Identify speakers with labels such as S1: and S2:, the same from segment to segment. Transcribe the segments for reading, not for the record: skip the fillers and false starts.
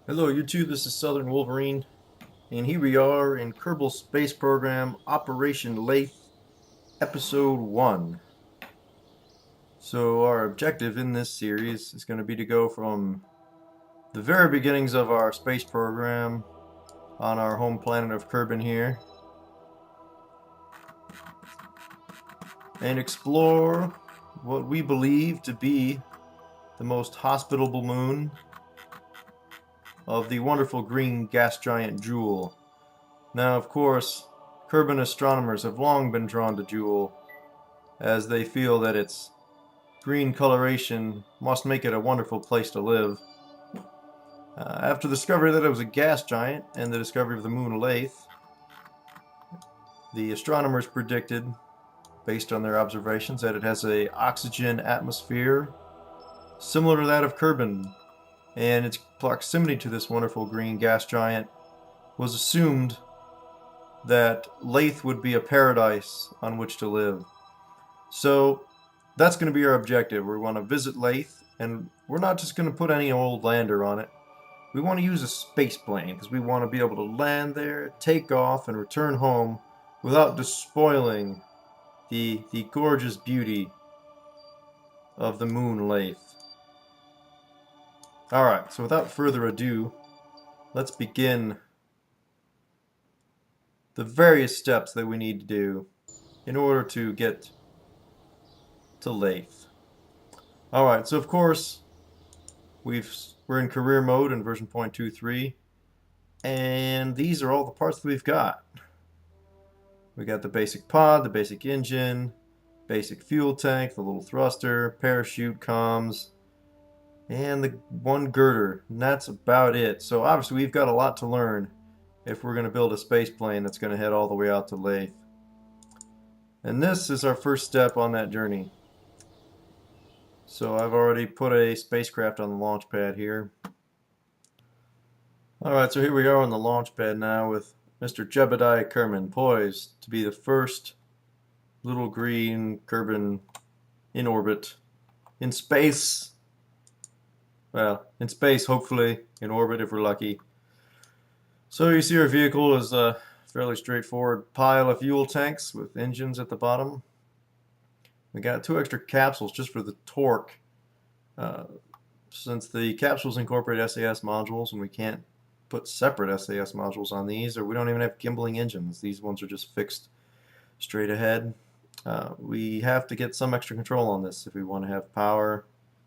S1: Hello YouTube, this is Southern Wolverine, and here we are in Kerbal Space Program Operation Laythe, Episode 1. So our objective in this series is going to be to go from the very beginnings of our space program on our home planet of Kerbin here, and explore what we believe to be the most hospitable moon of the wonderful green gas giant Jewel. Now, of course, Kerbin astronomers have long been drawn to Jewel, as they feel that its green coloration must make it a wonderful place to live. After the discovery that it was a gas giant and the discovery of the moon Laythe, the astronomers predicted, based on their observations, that it has an oxygen atmosphere similar to that of Kerbin, and its proximity to this wonderful green gas giant was assumed that Laythe would be a paradise on which to live. So that's going to be our objective. We want to visit Laythe, and we're not just going to put any old lander on it. We want to use a space plane because we want to be able to land there, take off, and return home without despoiling the gorgeous beauty of the moon Laythe. Alright, so without further ado, let's begin the various steps that we need to do in order to get to Laythe. Alright, so of course, we're in career mode in version 0.23, and these are all the parts that we've got. We got the basic pod, the basic engine, basic fuel tank, the little thruster, parachute comms, and the one girder, and that's about it. So obviously we've got a lot to learn if we're going to build a space plane that's going to head all the way out to Laythe. And this is our first step on that journey. So I've already put a spacecraft on the launch pad here. Alright, so here we are on the launch pad now with Mr. Jebediah Kerman, poised to be the first little green Kerbin in orbit. In space. Well, in space, hopefully. In orbit, if we're lucky. So you see our vehicle is a fairly straightforward pile of fuel tanks with engines at the bottom. We got 2 extra capsules just for the torque. Since the capsules incorporate SAS modules and we can't put separate SAS modules on these, or we don't even have gimbaling engines. These ones are just fixed straight ahead. We have to get some extra control on this if we want to have power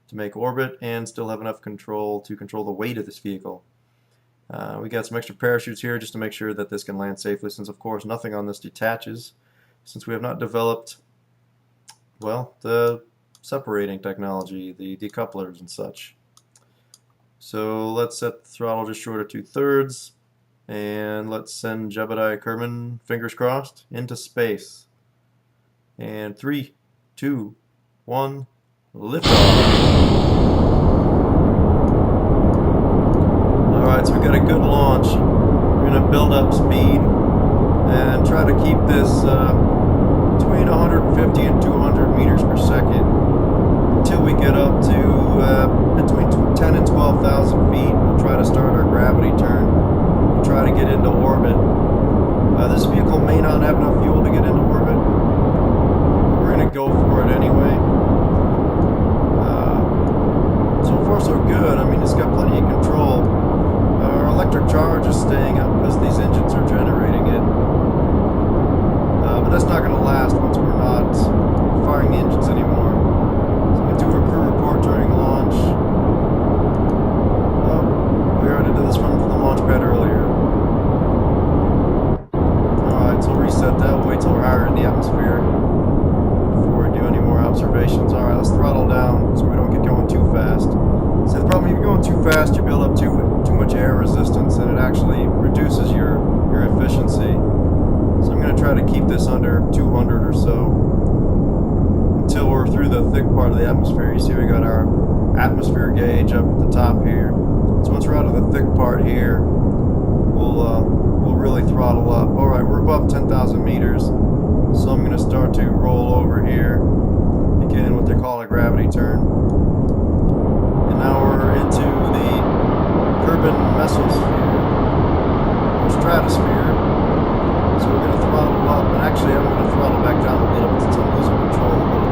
S1: to make orbit and still have enough control to control the weight of this vehicle. We got some extra parachutes here just to make sure that this can land safely, since of course nothing on this detaches, since we have not developed, well, the separating technology, the decouplers and such. So let's set the throttle just short of 2/3, and let's send Jebediah Kerman, fingers crossed, into space. And 3, 2, 1, lift off. Alright, so we got a good launch. We're going to build up speed and try to keep this between 150 and 200 meters per second until we get up to between 10 and 12,000 feet. We'll try to start our gravity turn. We'll try to get into orbit. This vehicle may not have enough fuel to get into orbit. We're going to go for it anyway. So far so good. I mean, it's got plenty of control. Our electric charge is staying up because these engines are generating it. But that's not going to last once we're not firing the engines anymore. So we do a crew report during launch. We already did this from the launch pad earlier. Alright, so reset that. We'll wait till we're higher in the atmosphere before we do any more observations. Alright, let's throttle down so we don't get going too fast. So the problem, if you're going too fast, you build up too much air resistance, and it actually reduces your efficiency. So I'm going to try to keep this under 200 or so until we're through the thick part of the atmosphere. You see we got our atmosphere gauge up at the top here. So once we're out of the thick part here, we'll really throttle up. Alright, we're above 10,000 meters, so I'm going to start to roll over here, begin what they call a gravity turn. And now we're into the Kerbal mesosphere, or stratosphere. So we're going to throttle up, and actually I'm going to throttle back down a little bit since I'm losing control a little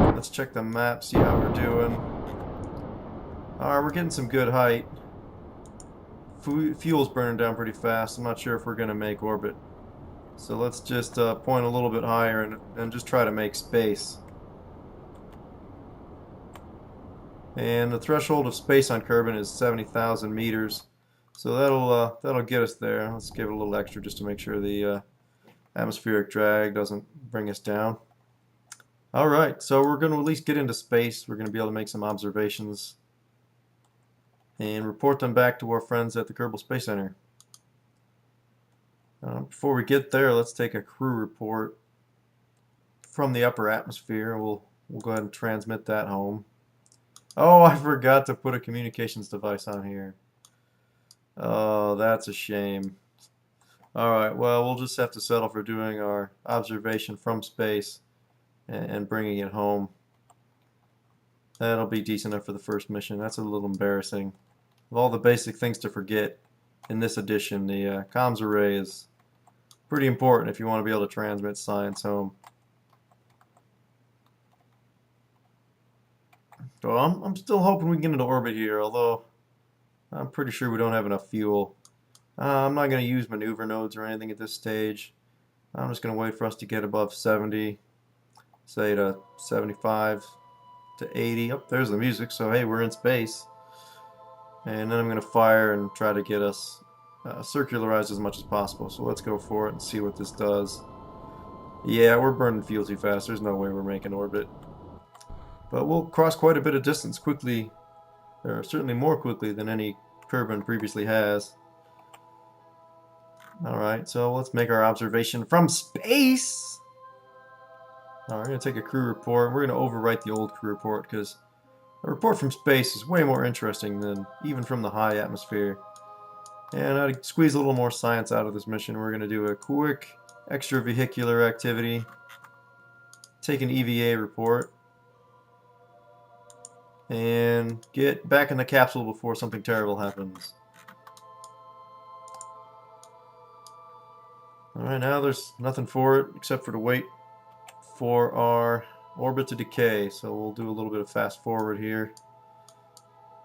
S1: bit. Let's check the map, see how we're doing. Alright, we're getting some good height. Fuel's burning down pretty fast. I'm not sure if we're going to make orbit. So let's just point a little bit higher and just try to make space. And the threshold of space on Kerbin is 70,000 meters. So that'll get us there. Let's give it a little extra just to make sure the atmospheric drag doesn't bring us down. Alright, so we're going to at least get into space. We're going to be able to make some observations and report them back to our friends at the Kerbal Space Center. Before we get there, let's take a crew report from the upper atmosphere. We'll go ahead and transmit that home. Oh, I forgot to put a communications device on here. Oh, that's a shame. Alright, well, we'll just have to settle for doing our observation from space and bringing it home. That'll be decent enough for the first mission. That's a little embarrassing. Of all the basic things to forget in this edition, the comms array is pretty important if you want to be able to transmit science home. So I'm still hoping we can get into orbit here, although I'm pretty sure we don't have enough fuel. I'm not going to use maneuver nodes or anything at this stage. I'm just going to wait for us to get above 70, say to 75 to 80. Oh, there's the music, so hey, we're in space. And then I'm going to fire and try to get us circularized as much as possible. So let's go for it and see what this does. Yeah, we're burning fuel too fast. There's no way we're making orbit. But we'll cross quite a bit of distance quickly, or certainly more quickly than any Kerbin previously has. Alright, so let's make our observation from space! Alright, we're going to take a crew report. We're going to overwrite the old crew report because a report from space is way more interesting than even from the high atmosphere. And I'd squeeze a little more science out of this mission. We're going to do a quick extravehicular activity, take an EVA report, and get back in the capsule before something terrible happens. Alright, now there's nothing for it except for to wait for our orbit to decay. So we'll do a little bit of fast forward here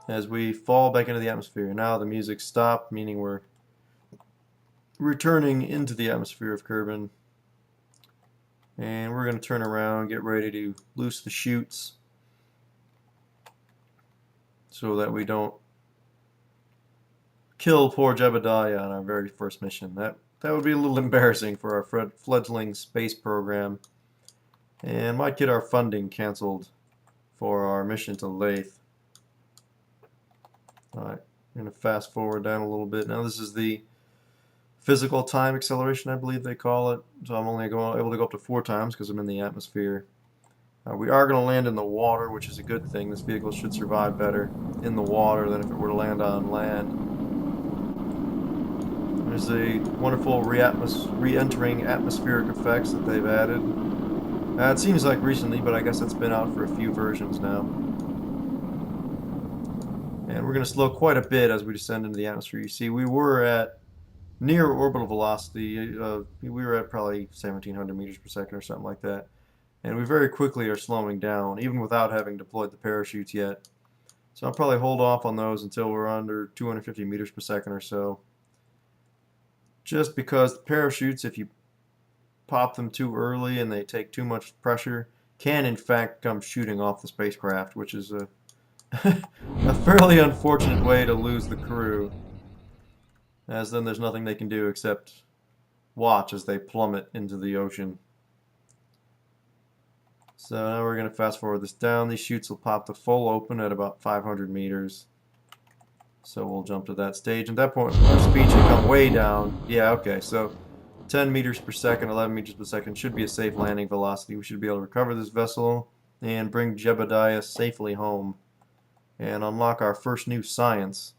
S1: as we fall back into the atmosphere. Now the music stopped, meaning we're returning into the atmosphere of Kerbin. And we're going to turn around, get ready to loose the chutes so that we don't kill poor Jebediah on our very first mission. That would be a little embarrassing for our fledgling space program, and might get our funding canceled for our mission to Laythe. Alright, I'm going to fast forward down a little bit. Now this is the physical time acceleration, I believe they call it. So I'm only able to go up to 4 times because I'm in the atmosphere. We are going to land in the water, which is a good thing. This vehicle should survive better in the water than if it were to land on land. There's a wonderful re-entering atmospheric effects that they've added. It seems like recently, but I guess it's been out for a few versions now. And we're going to slow quite a bit as we descend into the atmosphere. You see, we were at near orbital velocity. We were at probably 1,700 meters per second or something like that. And we very quickly are slowing down, even without having deployed the parachutes yet. So I'll probably hold off on those until we're under 250 meters per second or so. Just because the parachutes, if you pop them too early and they take too much pressure, can in fact come shooting off the spacecraft, which is a, a fairly unfortunate way to lose the crew, as then there's nothing they can do except watch as they plummet into the ocean. So now we're going to fast forward this down. These chutes will pop to full open at about 500 meters. So we'll jump to that stage. At that point, our speed should come way down. Yeah, okay, so 10 meters per second, 11 meters per second should be a safe landing velocity. We should be able to recover this vessel and bring Jebediah safely home and unlock our first new science.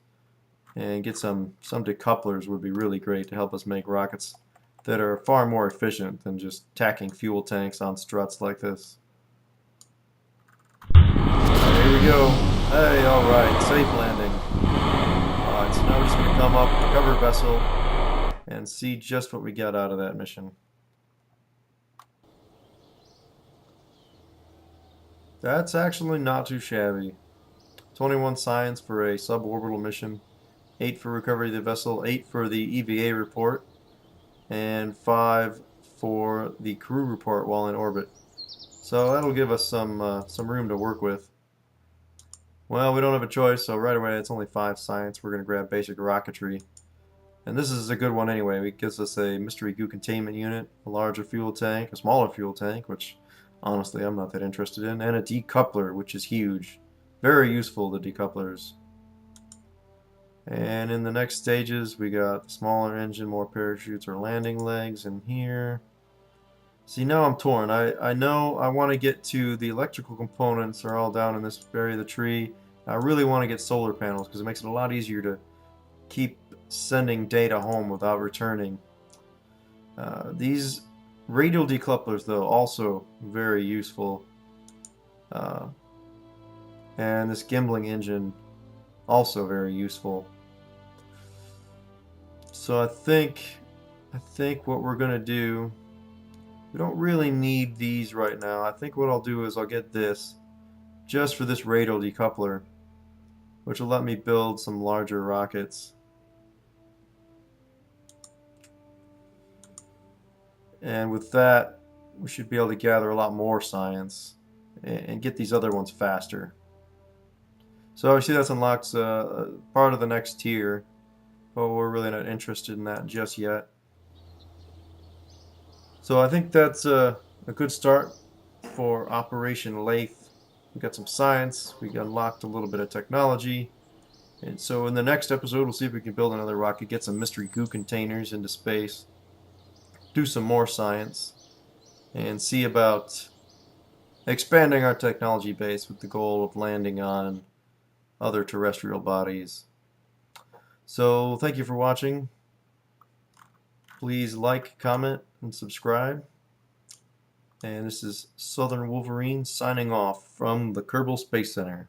S1: And get some decouplers would be really great to help us make rockets that are far more efficient than just tacking fuel tanks on struts like this. Here we go. Hey, alright, safe landing. Alright, so now we're just going to come up, recover a vessel, and see just what we got out of that mission. That's actually not too shabby. 21 science for a suborbital mission, 8 for recovery of the vessel, 8 for the EVA report, and 5 for the crew report while in orbit. So that'll give us some room to work with. Well, we don't have a choice, so right away it's only 5 science. We're going to grab basic rocketry. And this is a good one anyway. It gives us a mystery goo containment unit, a larger fuel tank, a smaller fuel tank, which honestly I'm not that interested in, and a decoupler, which is huge. Very useful, the decouplers. And in the next stages, we got smaller engine, more parachutes or landing legs in here. See, now I'm torn. I know I want to get to the electrical components are all down in this area of the tree. I really want to get solar panels because it makes it a lot easier to keep sending data home without returning. These radial decouplers, though, also very useful. And this gimbling engine, also very useful. So I think what we're going to do, we don't really need these right now. I think what I'll do is I'll get this just for this radial decoupler, which will let me build some larger rockets. And with that, we should be able to gather a lot more science and get these other ones faster. So obviously that unlocks part of the next tier, but we're really not interested in that just yet. So I think that's a good start for Operation Laythe. We got some science, we unlocked a little bit of technology, and so in the next episode we'll see if we can build another rocket, get some mystery goo containers into space, do some more science, and see about expanding our technology base with the goal of landing on other terrestrial bodies. So thank you for watching. Please like, comment, and subscribe. And this is Southern Wolverine signing off from the Kerbal Space Center.